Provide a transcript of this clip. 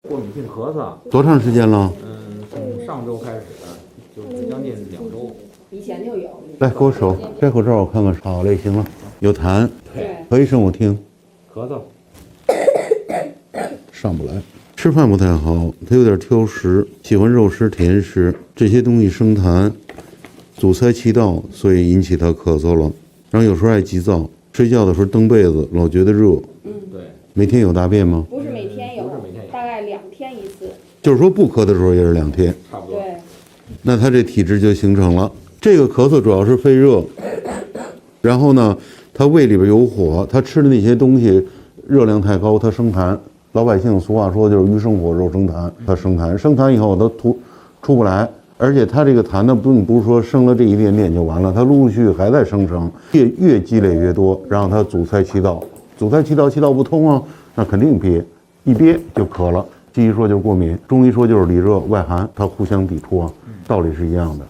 过敏性咳嗽，多长时间了？从上周开始的，就是将近2周。以前就有。来，给我手，摘口罩我看看。好嘞，行了，有痰，对，咳一声我听。咳嗽，上不来，吃饭不太好，他有点挑食，喜欢肉食、甜食这些东西生痰，阻塞气道，所以引起他咳嗽了。然后有时候爱急躁，睡觉的时候蹬被子老觉得热。对，每天有大便吗？不是每天有，大概2天一次。就是说不咳的时候也是2天，差不多。对，那他这体质就形成了。这个咳嗽主要是肺热，然后呢，他胃里边有火，他吃的那些东西热量太高，他生痰。老百姓俗话说就是鱼生火，肉生痰，他生痰，生痰以后他出不来，而且他这个痰呢，并不是说生了这一点点就完了，他陆陆续续还在生成，越积累越多，然后他阻塞气道，阻塞气道，气道不通啊，那肯定憋，一憋就咳了。西医说就是过敏，中医说就是里热外寒，它互相抵触啊，道理是一样的。